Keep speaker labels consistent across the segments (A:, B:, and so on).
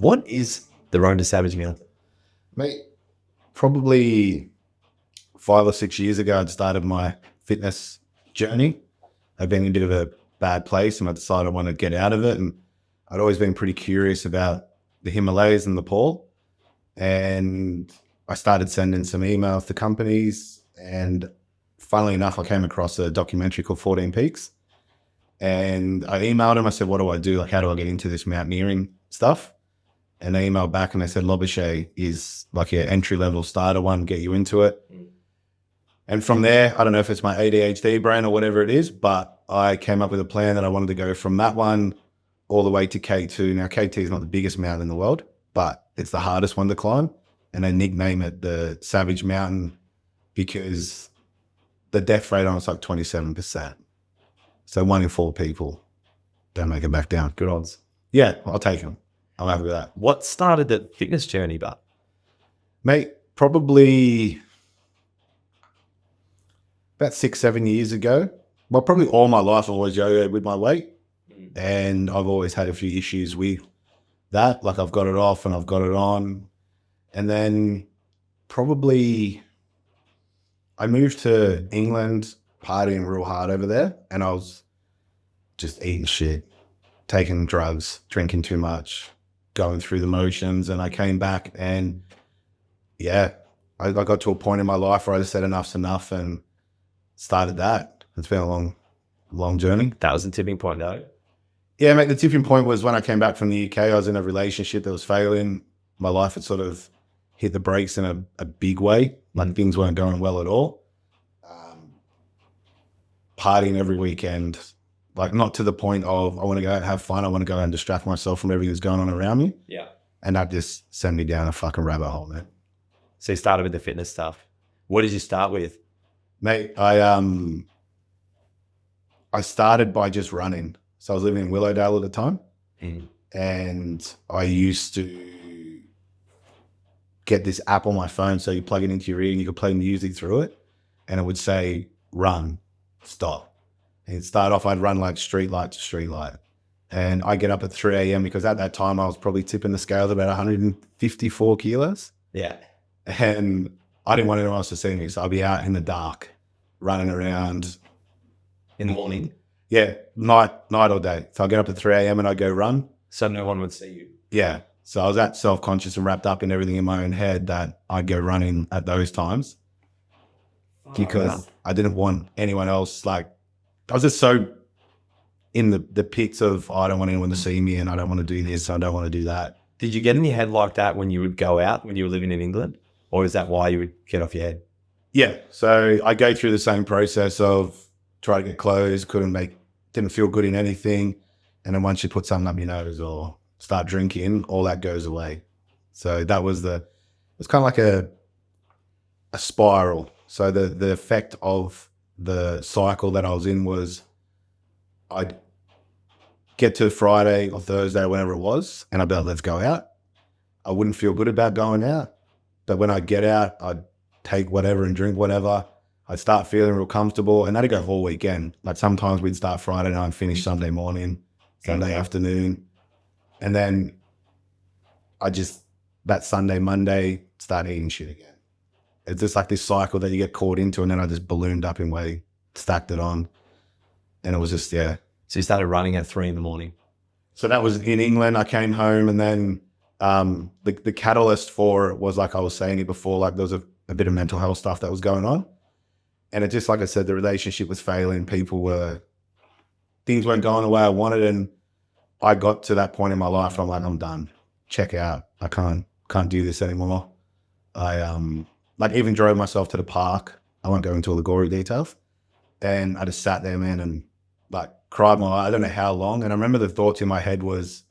A: What is the Road to Savage Mountain?
B: Mate, probably 5 or 6 years ago, I'd started my fitness journey. I'd been in a bit of a bad place and I decided I wanted to get out of it. And I'd always been pretty curious about the Himalayas and Nepal. And I started sending some emails to companies. And funnily enough, I came across a documentary called 14 Peaks. And I emailed them. I said, what do I do? Like, how do I get into this mountaineering stuff? And they emailed back and they said, Lobuche is like your entry-level starter one, get you into it. And from there, I don't know if it's my ADHD brain or whatever it is, but I came up with a plan that I wanted to go from that one all the way to K2. Now, K2 is not the biggest mountain in the world, but it's the hardest one to climb. And they nickname it the Savage Mountain because the death rate on it's like 27%. So 1 in 4 people don't make it back down.
A: Good odds.
B: Yeah, I'll take them. I'm happy with that.
A: What started the fitness journey, but?
B: Mate, probably about 6-7 years ago. Well, probably all my life I've always yo-yoed with my weight. And I've always had a few issues with that. Like I've got it off and I've got it on. And then probably I moved to England, partying real hard over there. And I was just eating shit, taking drugs, drinking too much, going through the motions. And I came back and yeah, I got to a point in my life where I just said enough's enough and started that. It's been a long journey.
A: That was the tipping point, though.
B: Yeah, mate, the tipping point was when I came back from the UK. I was in a relationship that was failing. My life had sort of hit the brakes in a big way. Like things weren't going well at all. Partying every weekend, like not to the point of I want to go out, have fun. I want to go out and distract myself from everything that's going on around me.
A: Yeah.
B: And that just sent me down a fucking rabbit hole, man.
A: So you started with the fitness stuff. What did you start with?
B: Mate, I started by just running. So I was living in Willowdale at the time. And I used to get this app on my phone. So you plug it into your ear and you could play music through it. And it would say, run, stop. And it'd start off, I'd run like street light to street light. And I get up at 3 a.m. because at that time I was probably tipping the scales about 154 kilos.
A: Yeah.
B: And I didn't want anyone else to see me. So I'd be out in the dark, running around.
A: In the morning?
B: Yeah, night or day. So I get up at 3 a.m. and I go run.
A: So no one would see you?
B: Yeah. So I was that self-conscious and wrapped up in everything in my own head that I'd go running at those times because I didn't want anyone else. Like I was just so in the pits of, I don't want anyone to see me and I don't want to do this. I don't want to do that.
A: Did you get in your head like that when you would go out, when you were living in England? Or is that why you would get off your head?
B: Yeah. So I go through the same process of try to get clothes, didn't feel good in anything. And then once you put something up your nose or start drinking, all that goes away. So that was it's kind of like a spiral. So the effect of the cycle that I was in was I'd get to Friday or Thursday, whenever it was, and I'd be like, let's go out. I wouldn't feel good about going out. But when I get out, I'd take whatever and drink whatever. I'd start feeling real comfortable, and that'd go all weekend. Like sometimes we'd start Friday night and finish Sunday morning, Sunday afternoon. And then that Sunday, Monday, start eating shit again. It's just like this cycle that you get caught into, and then I just ballooned up in weight, stacked it on. And it was just, yeah.
A: So you started running at 3 a.m.
B: So that was in England. I came home and then the catalyst for it was, like I was saying it before, like there was a bit of mental health stuff that was going on. And it just, like I said, the relationship was failing. Things weren't going the way I wanted. And I got to that point in my life, I'm like, I'm done. Check out. I can't do this anymore. I like even drove myself to the park. I won't go into all the gory details. And I just sat there, man, and like cried I don't know how long. And I remember the thoughts in my head was,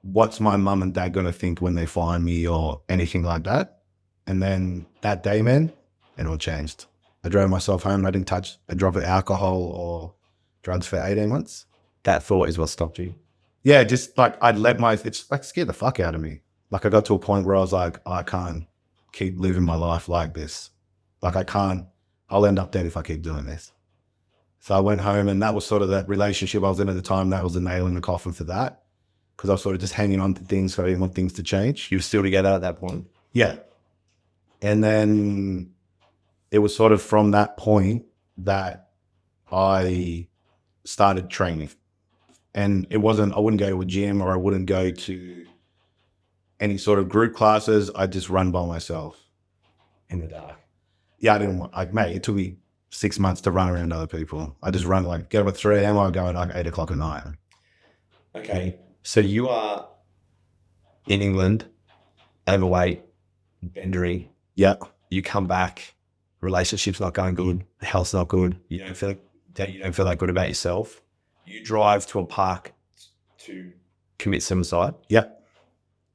B: what's my mum and dad going to think when they find me or anything like that? And then that day, man, it all changed. I drove myself home. I didn't touch a drop of alcohol or drugs for 18 months.
A: That thought is what stopped you?
B: Yeah, just like it's like scared the fuck out of me. Like I got to a point where I was like, I can't keep living my life like this. Like I'll end up dead if I keep doing this. So I went home, and that was sort of that relationship I was in at the time. That was the nail in the coffin for that. because I was sort of just hanging on to things, so I didn't want things to change.
A: You were still together at that point.
B: Yeah. And then it was sort of from that point that I started training. And I wouldn't go to a gym, or I wouldn't go to any sort of group classes. I just run by myself.
A: In the dark.
B: Yeah, I didn't want, like, mate, it took me 6 months to run around other people. I just run, like, get up at 3 a.m. I go at like 8 o'clock at night.
A: Okay. So you are in England, overweight, bendery.
B: Yeah.
A: You come back, relationship's not going good, health's not good. You don't feel that good about yourself. You drive to a park to commit suicide.
B: Yeah.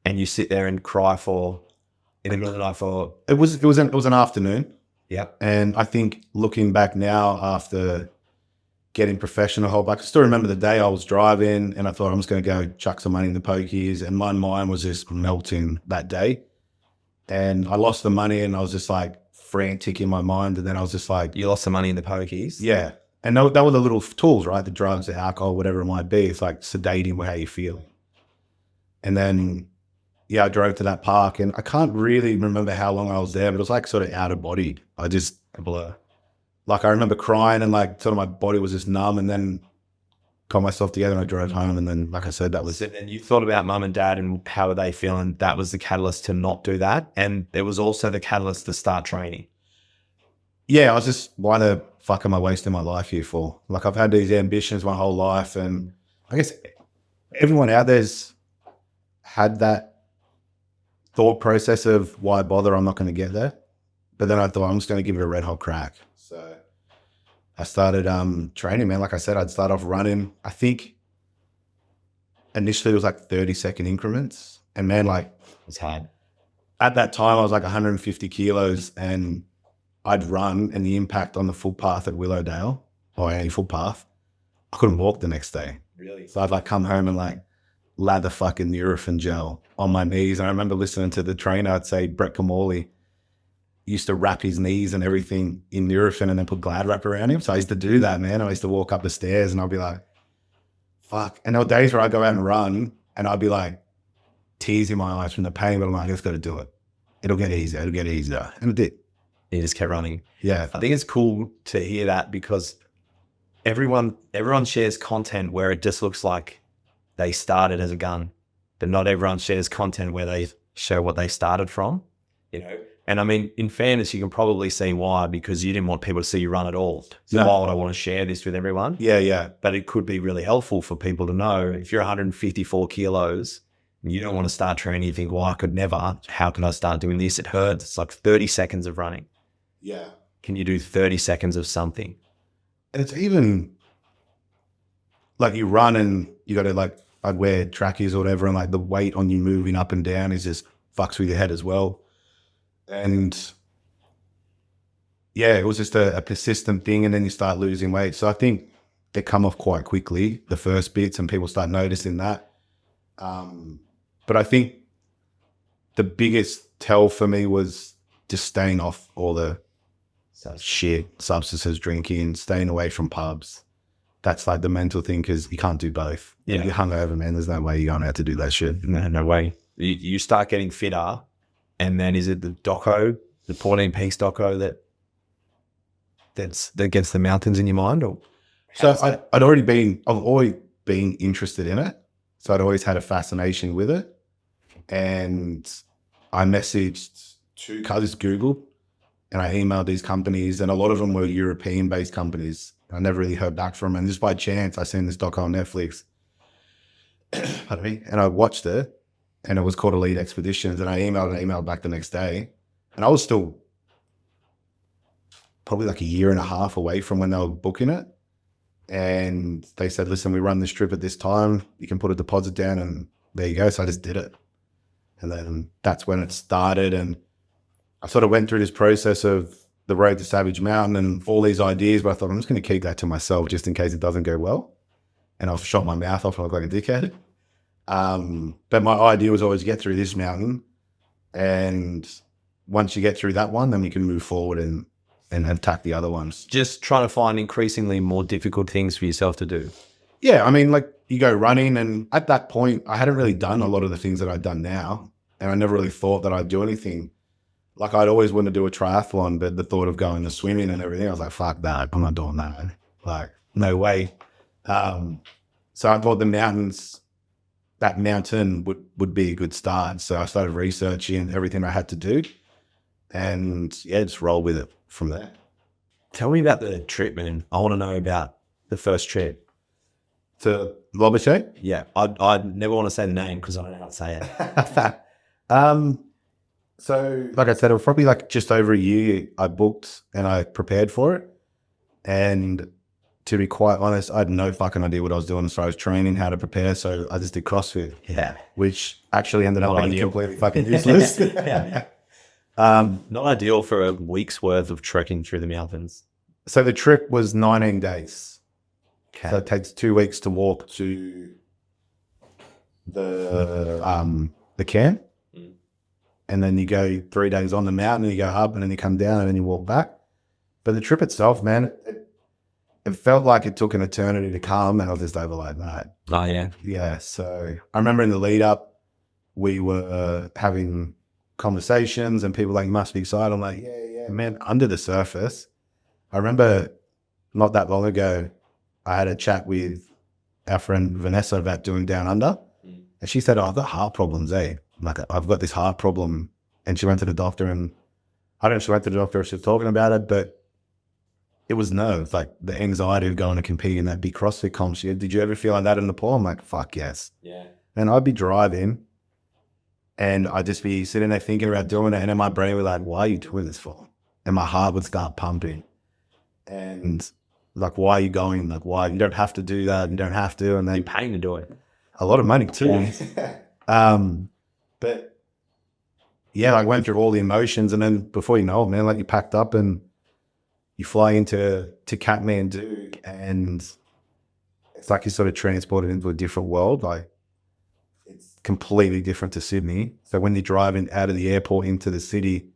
A: And you sit there and cry in the middle of the night for.
B: It was an afternoon.
A: Yeah.
B: And I think looking back now, after getting professional help, I can still remember the day I was driving and I thought I'm just going to go chuck some money in the pokies, and my mind was just melting that day. And I lost the money and I was just like frantic in my mind. And then I was just like,
A: You lost some money in the pokies.
B: yeah. And that were the little tools, right? The drugs, the alcohol, whatever it might be. It's like sedating how you feel. And then, yeah, I drove to that park, and I can't really remember how long I was there, but it was like sort of out of body. I just
A: A blur.
B: like, I remember crying and like sort of my body was just numb, and then got myself together and I drove home. And then, like I said, that was
A: So then you thought about mum and dad and how were they feeling? That was the catalyst to not do that. And there was also the catalyst to start training.
B: yeah, I was just, why the fuck am I wasting my life here for? Like, I've had these ambitions my whole life, and I guess everyone out there's had that thought process of why bother? I'm not going to get there. But then I thought I'm just going to give it a red hot crack. So I started training, man. Like I said, I'd start off running. I think initially it was like 30-second increments. And man, like,
A: It's hard.
B: at that time I was like 150 kilos, and I'd run, and the impact on the footpath at Willowdale, or any footpath, I couldn't walk the next day.
A: Really?
B: So I'd like come home and like lather fucking Nurofen gel on my knees. And I remember listening to the trainer, I'd say Brett Kamali used to wrap his knees and everything in Nurofen and then put Glad wrap around him. So I used to do that, man. I used to walk up the stairs and I'd be like, fuck. And there were days where I'd go out and run and I'd be like tears in my eyes from the pain, but I'm like, I just got to do it. It'll get easier. It'll get easier. And it did.
A: You just kept running.
B: Yeah.
A: I think it's cool to hear that because everyone shares content where it just looks like they started as a gun, but not everyone shares content where they show what they started from, you know? And I mean, in fairness, you can probably see why, because you didn't want people to see you run at all. So
B: No.
A: why would I want to share this with everyone?
B: Yeah. Yeah.
A: But it could be really helpful for people to know if you're 154 kilos and you don't want to start training, you think, well, I could never, how can I start doing this? It hurts. It's like 30 seconds of running.
B: Yeah.
A: Can you do 30 seconds of something?
B: And it's even like you run and you got to like, I'd wear trackies or whatever, and like the weight on you moving up and down is just fucks with your head as well. And yeah, it was just a persistent thing, and then you start losing weight. So I think they come off quite quickly, the first bits, and people start noticing that. But I think the biggest tell for me was just staying off all the shit, substances, drinking, staying away from pubs. That's like the mental thing, because you can't do both.
A: Yeah.
B: If you're hungover, man, there's no way you're going out to do that shit.
A: No way. You start getting fitter, and then is it the doco, the 14 Peaks doco that gets the mountains in your mind? Or
B: So I've always been interested in it. So I'd always had a fascination with it. And I messaged I just Googled and I emailed these companies, and a lot of them were European-based companies. I never really heard back from them. And just by chance, I seen this doc on Netflix. Pardon me. And I watched it, and it was called Elite Expeditions. And I emailed back the next day. And I was still probably like a year and a half away from when they were booking it. And they said, listen, we run this trip at this time. You can put a deposit down, and there you go. So I just did it. And then that's when it started. And I sort of went through this process of the road to Savage Mountain and all these ideas, but I thought I'm just going to keep that to myself just in case it doesn't go well. And I've shot my mouth off and I look like a dickhead. But my idea was always get through this mountain. And once you get through that one, then you can move forward and attack the other ones.
A: just trying to find increasingly more difficult things for yourself to do.
B: Yeah, I mean, like you go running, and at that point, I hadn't really done a lot of the things that I'd done now, and I never really thought that I'd do anything. Like I'd always wanted to do a triathlon, but the thought of going to swimming and everything, I was like, fuck that, I'm not doing that. Like, no way. So I thought that mountain would be a good start. So I started researching everything I had to do, and yeah, just roll with it from there.
A: Tell me about the trip, man. I want to know about the first trip.
B: To Lobuche?
A: Yeah, I never want to say the name because I don't know how to say it.
B: So like I said, it was probably like just over a year I booked and I prepared for it. And to be quite honest, I had no fucking idea what I was doing as far as training, how to prepare. So I just did CrossFit.
A: Yeah.
B: Which actually ended up
A: Not
B: being
A: ideal.
B: completely fucking useless.
A: Yeah. Not ideal for a week's worth of trekking through the mountains.
B: So the trip was 19 days.
A: Okay.
B: So it takes 2 weeks to walk to the camp.
A: Mm.
B: And then you go 3 days on the mountain and you go up and then you come down and then you walk back. But the trip itself, man, it felt like it took an eternity to come, and I was just over like that.
A: Oh, yeah.
B: Yeah. So I remember in the lead up, we were having conversations and people were like, you must be excited. I'm like, yeah, man, under the surface. I remember not that long ago, I had a chat with our friend Vanessa about doing Down Under.
A: Mm.
B: And she said, oh, I've got heart problems, eh? I'm like, I've got this heart problem. And she went to the doctor, and I don't know if she went to the doctor or she was talking about it, but it was nerves, like the anxiety of going to compete in that big CrossFit comp. She said, did you ever feel like that in Nepal? I'm like, fuck yes.
A: Yeah.
B: And I'd be driving and I'd just be sitting there thinking about doing it. And in my brain would like, why are you doing this for? And my heart would start pumping. And like, why are you going? Like, why? You don't have to do that. You don't have to. And
A: You're
B: then
A: paying to do it.
B: a lot of money too. But yeah, I went through all the emotions. And then before you know it, man, like you packed up and you fly into Kathmandu, and it's like you're sort of transported into a different world. Like it's completely different to Sydney. So when you're driving out of the airport into the city,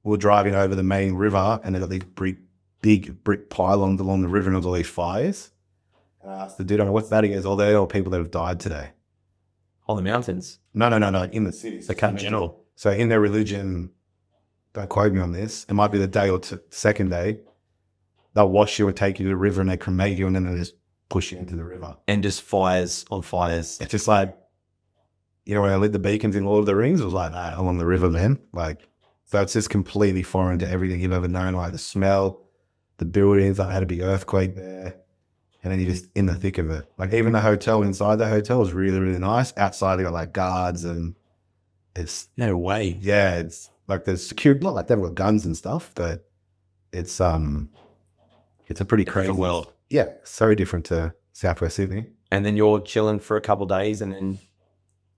B: we're driving over the main river, and there's these big brick pylons along the river, and there's all these fires. And I asked the dude, what's that? He goes, oh, they're all people that have died today.
A: On the mountains.
B: No, in the city. So
A: In general.
B: So in their religion, don't quote me on this, it might be the day or second day, they'll wash you and take you to the river and they cremate you and then they just push you into the river.
A: And just fires on fires.
B: It's just like, you know, when I lit the beacons in Lord of the Rings, it was like that along the river, man. Like, so it's just completely foreign to everything you've ever known, like the smell, the buildings, like had a big earthquake there. And then you're just in the thick of it. Like even the hotel inside the hotel is really, really nice. Outside they got like guards and it's,
A: No way.
B: yeah, it's like there's security, not like they've got guns and stuff, but it's a pretty crazy
A: Different world.
B: Yeah, so different to Southwest Sydney.
A: And then you're chilling for a couple of days and then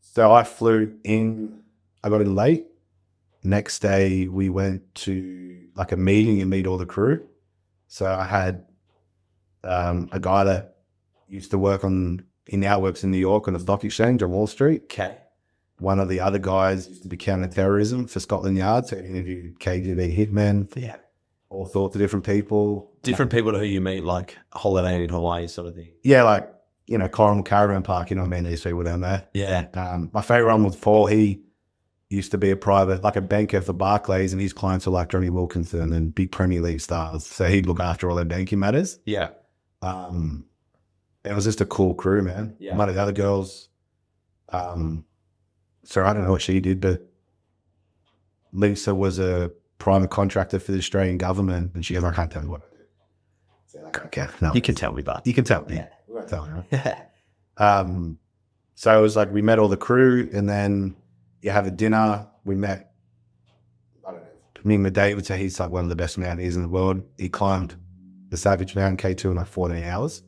B: So I flew in, I got in late. Next day we went to like a meeting and meet all the crew. So I had a guy that used to work in Outworks in New York on the stock exchange on Wall Street.
A: okay.
B: One of the other guys used to be counter-terrorism for Scotland Yard, so he interviewed KGB hitmen,
A: Yeah.
B: all sorts of different people.
A: Different people to who you meet, like holiday in Hawaii sort of thing.
B: Yeah, like, you know, Coral Caravan Park, you know what I mean, these people down there.
A: Yeah.
B: My favourite one was Paul. He used to be a private, like a banker for Barclays, and his clients were like Johnny Wilkinson and big Premier League stars. So he'd look after all their banking matters.
A: Yeah.
B: It was just a cool crew, man.
A: Yeah.
B: One of the other girls, so I don't know what she did, but Lisa was a private contractor for the Australian government, and she goes, I can't tell you what I do. So like, okay, no,
A: You can tell me, but
B: you can tell me.
A: Yeah.
B: We won't tell me, right? So it was like we met all the crew, and then you have a dinner. We met, I don't know, Ming David, so he's like one of the best mountaineers in the world. He climbed the Savage Mountain K2 in like 14 hours.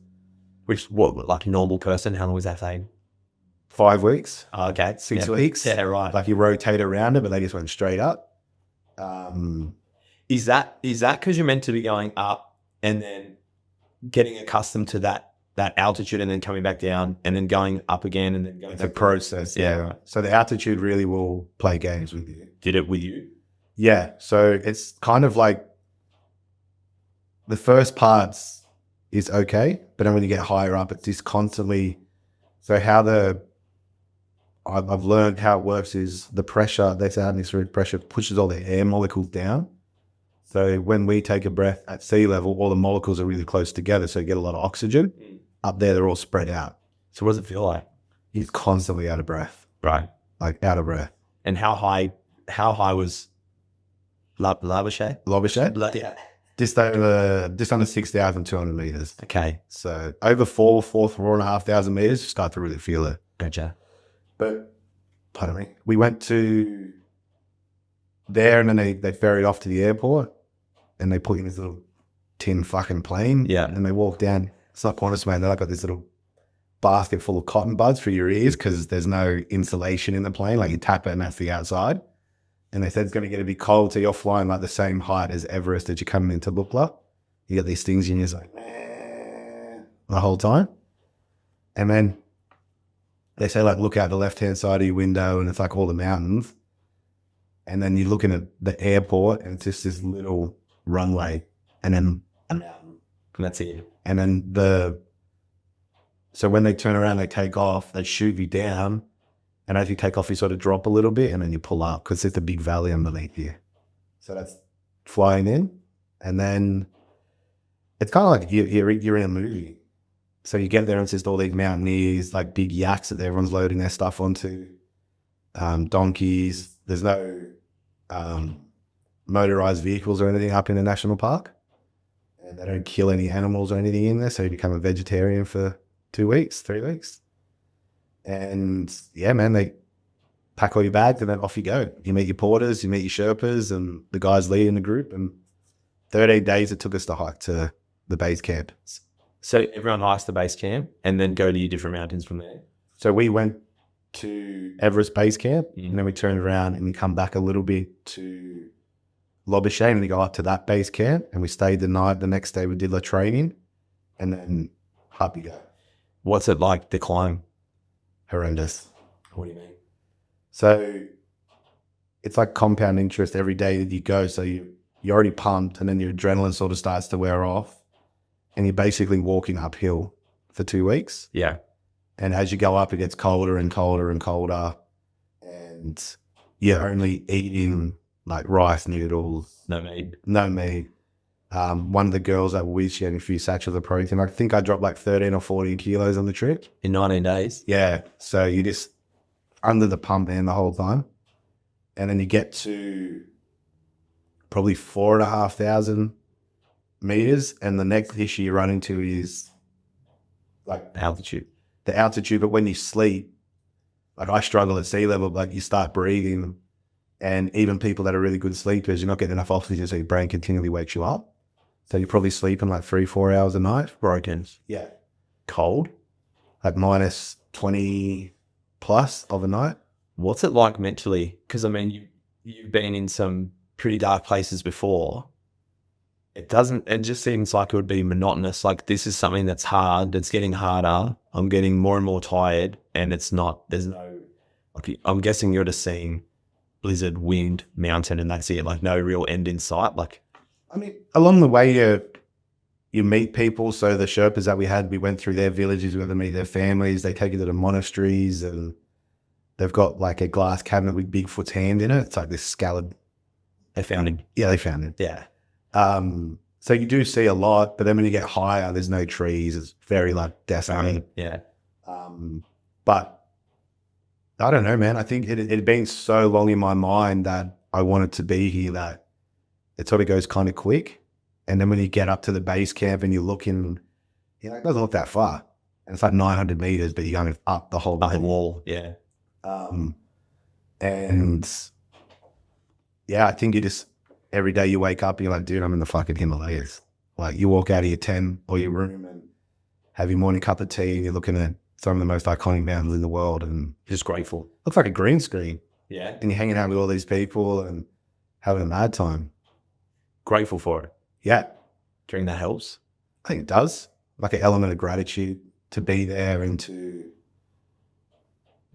A: Which, what, like a normal person, how long was that thing?
B: 5 weeks,
A: Oh, okay.
B: 6
A: Yeah.
B: weeks.
A: Yeah, right.
B: Like you rotate around it, but they just went straight up.
A: Is that because you're meant to be going up and then getting accustomed to that altitude and then coming back down and then going up again and then going
B: It's a
A: back down?
B: process.
A: Yeah.
B: Right. So the altitude really will play games with you.
A: Did it with you?
B: Yeah. So it's kind of like the first parts is okay. But then when you get higher up, it's just constantly. So I've learned how it works is the pressure, this atmospheric pressure pushes all the air molecules down. So when we take a breath at sea level, all the molecules are really close together. So you get a lot of oxygen. Up there, they're all spread out.
A: So what does it feel like?
B: He's constantly out of breath,
A: Right.
B: like out of breath.
A: And how high was Labouchere?
B: Lobichet,
A: Yeah.
B: just under 6,200 meters.
A: Okay.
B: So over 4,500 meters, you start to really feel it.
A: Gotcha.
B: But, pardon me, we went to there and then they ferried off to the airport and they put you in this little tin fucking plane.
A: Yeah.
B: And they walk down. It's not Qantas, man. They've got this little basket full of cotton buds for your ears because there's no insulation in the plane. Like you tap it and that's the outside. And they said it's going to get a bit cold. So you're flying like the same height as Everest that you're coming into Lukla. You get these things and you're just like, the whole time. And then they say like, look out the left-hand side of your window and it's like all the mountains. And then you're looking at the airport and it's just this little runway and then a mountain.
A: And that's it.
B: And then so when they turn around, they take off, they shoot you down. And as you take off, you sort of drop a little bit and then you pull up because there's a big valley underneath you. So that's flying in. And then it's kind of like you're in a movie. So you get there and it's just all these mountaineers, like big yaks that everyone's loading their stuff onto, donkeys. There's no motorized vehicles or anything up in the national park. And they don't kill any animals or anything in there. So you become a vegetarian for 2 weeks, 3 weeks. And yeah, man, they pack all your bags and then off you go. You meet your porters, you meet your Sherpas and the guys leading the group. And 13 days it took us to hike to the base camp.
A: So everyone hikes the base camp and then go to your different mountains from there?
B: So we went to Everest base camp and then we turned around and we come back a little bit to Labouchere and we go up to that base camp and we stayed the night. The next day we did the training and then up you go.
A: What's it like, the climb?
B: Horrendous.
A: What do you mean?
B: So it's like compound interest every day that you go. So you're already pumped and then your adrenaline sort of starts to wear off and you're basically walking uphill for 2 weeks.
A: Yeah.
B: And as you go up, it gets colder and colder and colder. And you're only eating like rice noodles.
A: No meat.
B: No meat. One of the girls that we she had a few satchels of protein. I think I dropped like 13 or 14 kilos on the trip.
A: In 19 days?
B: Yeah. So you just under the pump man the whole time. And then you get to probably 4,500 meters. And the next issue you run into is like
A: Altitude.
B: the altitude. But when you sleep, like I struggle at sea level, like you start breathing. And even people that are really good sleepers, you're not getting enough oxygen, so your brain continually wakes you up. So you're probably sleeping like 3-4 hours a night.
A: Broken.
B: Yeah.
A: Cold?
B: Like minus 20 plus of a night.
A: What's it like mentally? Because I mean, you've been in some pretty dark places before. It just seems like it would be monotonous. Like this is something that's hard, it's getting harder. I'm getting more and more tired and I'm guessing you're just seeing blizzard, wind, mountain, and that's it. Like no real end in sight. Like,
B: I mean, along the way, you meet people. So the Sherpas that we had, we went through their villages, we got to meet their families. They take you to the monasteries and they've got like a glass cabinet with Bigfoot's hand in it. It's like this scallop.
A: they found him.
B: Yeah, they found it.
A: Yeah.
B: So you do see a lot, but then when you get higher, there's no trees. It's very like desolate.
A: Yeah.
B: But I don't know, man. I think it had been so long in my mind that I wanted to be here that it sort of goes kind of quick. And then when you get up to the base camp and you're looking, it doesn't look that far. And it's like 900 meters, but you're going up the whole
A: wall. Yeah.
B: And yeah, I think you just, every day you wake up and you're like, dude, I'm in the fucking Himalayas. Like you walk out of your tent or your room and have your morning cup of tea and you're looking at some of the most iconic mountains in the world and
A: Just grateful.
B: looks like a green screen.
A: Yeah.
B: And you're hanging out with all these people and having a mad time.
A: Grateful for it.
B: Yeah,
A: Do you think that helps?
B: I think it does. Like an element of gratitude to be there and to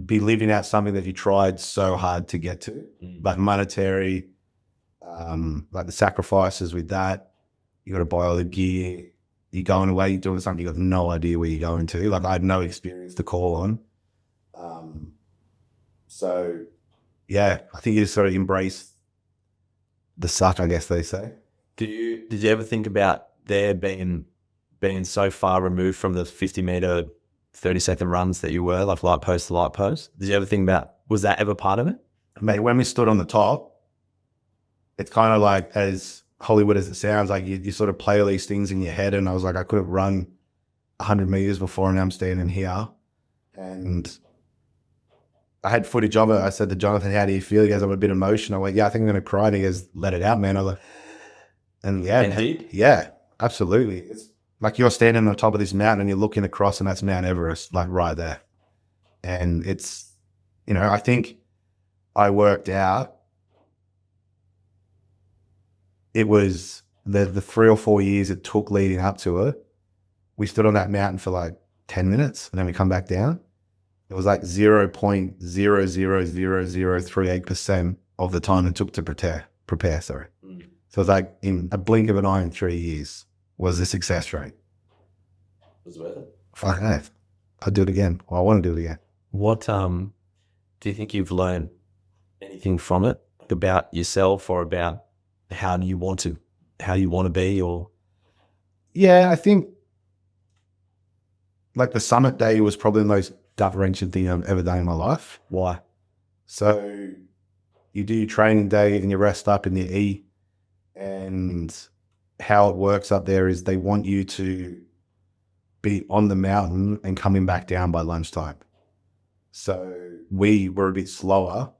B: be living out something that you tried so hard to get to, like monetary, like the sacrifices with that. You got to buy all the gear. you're going away, you're doing something, you got no idea where you're going to. Like I had no experience to call on. So yeah, I think you just sort of embrace the suck, I guess they say.
A: Did you ever think about there being so far removed from the 50-meter, 30-second runs that you were, like light post to light post? Did you ever think about, was that ever part of it?
B: Mate, when we stood on the top, it's kind of like, as Hollywood as it sounds, like you sort of play all these things in your head. And I was like, I could have run 100 meters before, and I'm standing here. And I had footage of it. I said to Jonathan, how do you feel? He goes, I'm a bit emotional. I went, yeah, I think I'm going to cry. And he goes, let it out, man. I was like, and yeah,
A: Indeed.
B: yeah, absolutely. It's like you're standing on top of this mountain and you're looking across, and that's Mount Everest, like right there. And it's, you know, I think I worked out, it was the 3 or 4 years it took leading up to it. We stood on that mountain for like 10 minutes and then we come back down. It was like 0.00038% of the time it took to prepare. Sorry. So it's like in a blink of an eye in 3 years was the success rate.
A: Was it worth it?
B: Fuck no. I'd do it again. Well, I want to do it again.
A: What do you think you've learned anything from it, about yourself or about how you want to be? Or
B: Yeah, I think like the summit day was probably the most gut-wrenching thing I've ever done in my life.
A: why?
B: So you do your training day and you rest up and you eat, and how it works up there is they want you to be on the mountain and coming back down by lunchtime. So we were a bit slower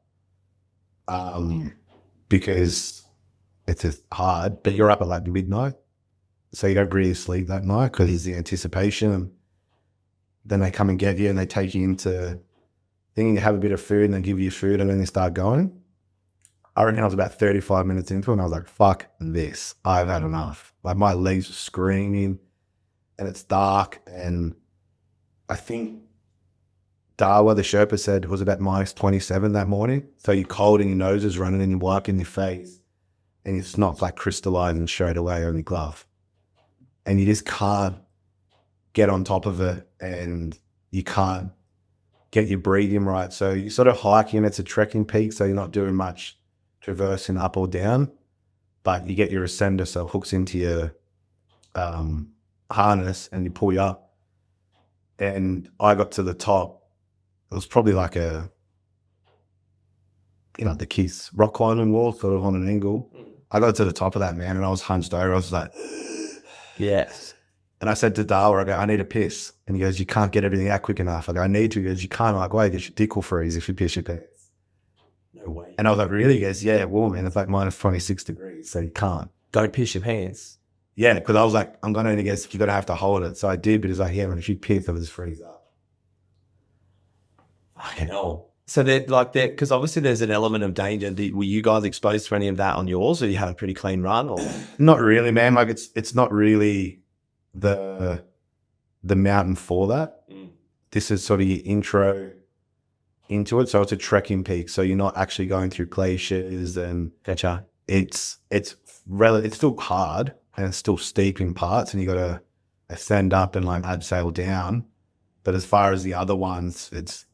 B: because it's just hard, but you're up at like midnight. So you don't really sleep that night because it's the anticipation. And then they come and get you and they take you into thinking you have a bit of food and they give you food and then they start going. I reckon I was about 35 minutes into it and I was like, fuck this. I've had enough. Like my legs were screaming and it's dark. And I think Dawa, the Sherpa, said it was about -27 that morning. So you're cold and your nose is running and you're wiping your face and it's not like crystallizing straight away on your glove. And you just can't get on top of it and you can't get your breathing right. So you're sort of hiking, it's a trekking peak, so you're not doing much traversing up or down, but you get your ascender, so it hooks into your harness and you pull you up. And I got to the top. It was probably like the Keith's rock climbing wall, sort of on an angle. I got to the top of that, man, and I was hunched over. I was like,
A: Yes.
B: and I said to Darwa, I go, I need a piss. And he goes, you can't get everything out quick enough. I go, I need to. He goes, you can't. I'm like, wait, your dick will freeze if you piss your pants.
A: No way.
B: And I was like, really? He goes, yeah, well, man, it's like -26 degrees, so you can't.
A: Don't piss your pants.
B: Yeah, because I was like, I'm going to guess you're going to have to hold it. So I did, but it's like, yeah, but if you piss, it'll just freeze up.
A: Fucking hell. So because obviously there's an element of danger. Were you guys exposed to any of that on yours, or you had a pretty clean run? Or
B: Not really, man. Like it's not really the mountain for that. This is sort of your intro into it. So it's a trekking peak. So you're not actually going through glaciers, and
A: Gotcha.
B: it's still hard and it's still steep in parts, and you got to ascend up and like abseil down. But as far as the other ones, it's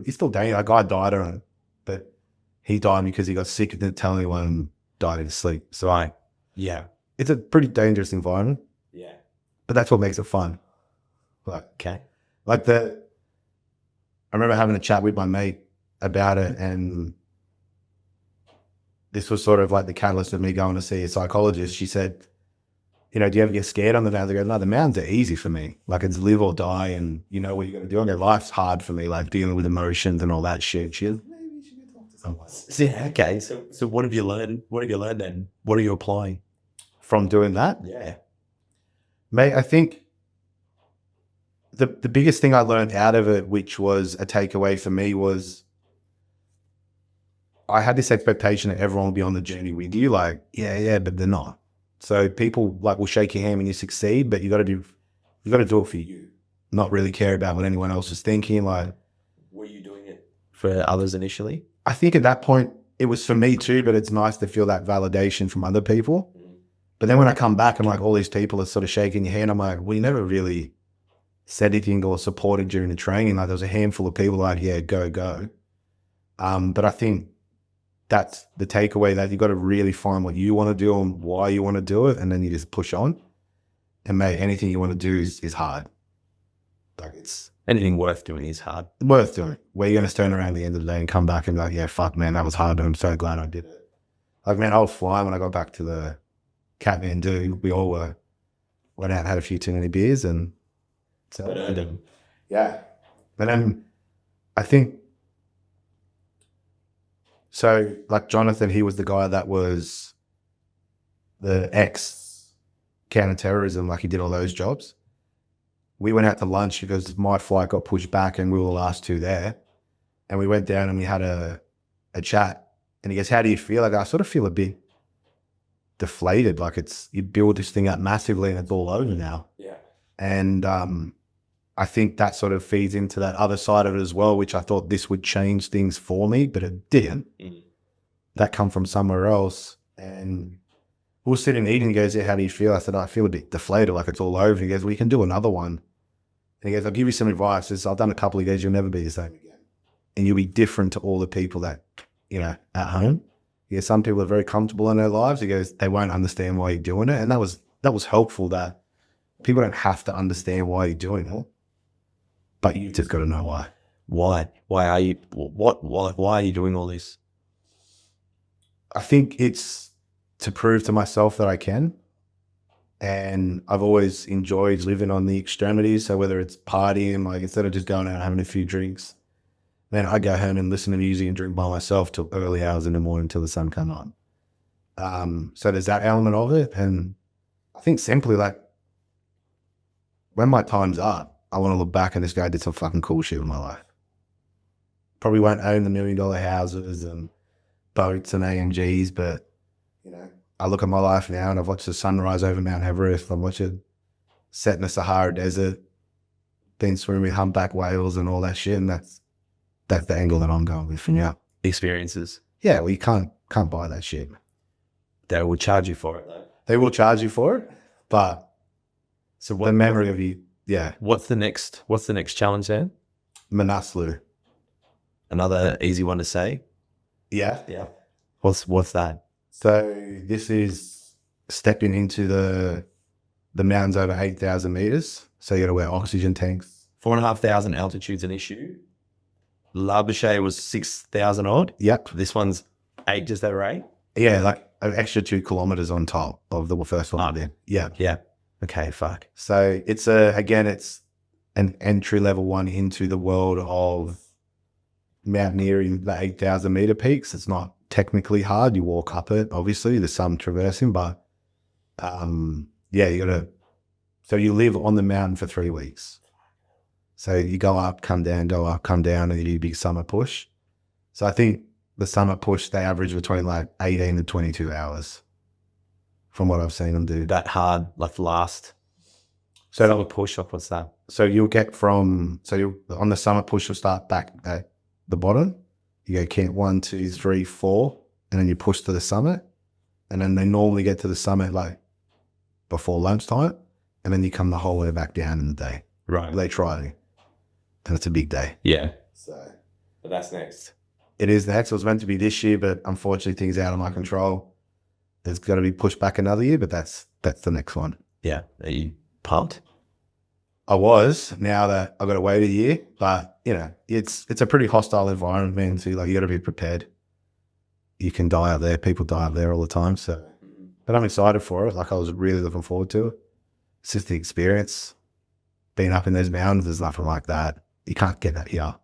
B: still dangerous. A guy died on it, but he died because he got sick and didn't tell anyone and died in his sleep. So
A: Yeah.
B: it's a pretty dangerous environment,
A: Yeah.
B: but that's what makes it fun.
A: Okay.
B: I remember having a chat with my mate about it, and this was sort of like the catalyst of me going to see a psychologist. She said, do you ever get scared on the mountains? I go, no, the mountains are easy for me. Like it's live or die, and you know what you're going to do. I go, life's hard for me, like dealing with emotions and all that shit. She goes, maybe you should go talk to someone.
A: Yeah. Okay. So what have you learned? What have you learned then? What are you applying?
B: From doing that?
A: Yeah.
B: Mate, I think the biggest thing I learned out of it, which was a takeaway for me, was I had this expectation that everyone will be on the journey with you. Like, yeah, but they're not. So people like will shake your hand when you succeed, but you got to do it for you. Not really care about what anyone else is thinking. Like,
A: Were you doing it for others initially?
B: I think at that point it was for me too, but it's nice to feel that validation from other people. But then when I come back and like all these people are sort of shaking your hand, I'm like, well, you never really said anything or supported during the training. Like there was a handful of people like, yeah, go, go. But I think that's the takeaway, that you've got to really find what you want to do and why you want to do it. And then you just push on. And mate, anything you want to do is hard. Like it's
A: Anything worth doing is hard.
B: worth doing. Where you're going to turn around at the end of the day and come back and be like, yeah, fuck, man, that was hard, but I'm so glad I did it. Like, man, I was flying when I got back to the Kathmandu. We all went out and had a few too many beers. And so, yeah. But then I think, so like Jonathan, he was the guy that was the ex-counterterrorism, like he did all those jobs. We went out to lunch because my flight got pushed back and we were the last two there. And we went down and we had a chat. And he goes, how do you feel? Like, I sort of feel a bit deflated. Like you build this thing up massively and it's all over now.
A: Yeah.
B: And I think that sort of feeds into that other side of it as well, which I thought this would change things for me, but it didn't. That come from somewhere else. And we were sitting eating. He goes, yeah, how do you feel? I said, I feel a bit deflated, like it's all over. He goes, well, you can do another one. And he goes, I'll give you some advice. He says, I've done a couple of days, you'll never be the same again. And you'll be different to all the people that, at home. He goes, some people are very comfortable in their lives. He goes, they won't understand why you're doing it. And that was helpful, that people don't have to understand why you're doing it, but you've just got to know why.
A: Why? Why are you doing all this?
B: I think it's to prove to myself that I can. And I've always enjoyed living on the extremities. So whether it's partying, like instead of just going out and having a few drinks, then I go home and listen to music and drink by myself till early hours in the morning till the sun comes on. So there's that element of it. And I think simply like when my time's up, I want to look back and this guy did some fucking cool shit in my life. Probably won't own the $1 million houses and boats and AMGs, but I look at my life now and I've watched the sunrise over Mount Everest. I'm watching set in the Sahara Desert, been swimming with humpback whales and all that shit. And that's the angle that I'm going with. Yeah.
A: Experiences.
B: Yeah. Well, you can't buy that shit.
A: They will charge you for it though.
B: They will charge you for it, but
A: So
B: the memory of you, yeah.
A: What's the next challenge then?
B: Manaslu.
A: Another easy one to say.
B: Yeah.
A: Yeah. What's that?
B: So this is stepping into the mountains over 8,000 meters. So you got to wear oxygen tanks.
A: 4,500 altitude's an issue. Labouche was 6,000 odd.
B: Yep.
A: This one's 8, just over 8.
B: Yeah, like an extra 2 kilometers on top of the first one.
A: Oh,
B: yeah.
A: Yeah. Okay, fuck.
B: So it's an entry level one into the world of mountaineering, the 8,000 meter peaks. It's not technically hard. You walk up it, obviously. There's some traversing, but so you live on the mountain for 3 weeks. So you go up, come down, go up, come down, and you do a big summer push. So I think the summer push, they average between like 18 to 22 hours from what I've seen them do.
A: That hard, like last.
B: So
A: Summer push off, what's that?
B: So you'll get on the summer push, you'll start back at the bottom. You go camp 1, 2, 3, 4, and then you push to the summit. And then they normally get to the summit like before lunchtime. And then you come the whole way back down in the day.
A: Right.
B: They try. And it's a big day.
A: Yeah.
C: But that's next.
B: It is next. It was meant to be this year, but unfortunately things are out of my control. There's got to be pushed back another year, but that's the next one.
A: Yeah. Are you pumped?
B: I was, now that I've got to wait a year, but it's a pretty hostile environment, man. So like you got to be prepared. You can die out there. People die out there all the time. So, but I'm excited for it. Like I was really looking forward to it. It's just the experience. Being up in those mountains, there's nothing like that. You can't get that here.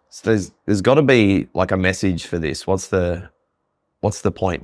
A: So there's got to be like a message for this. What's the point?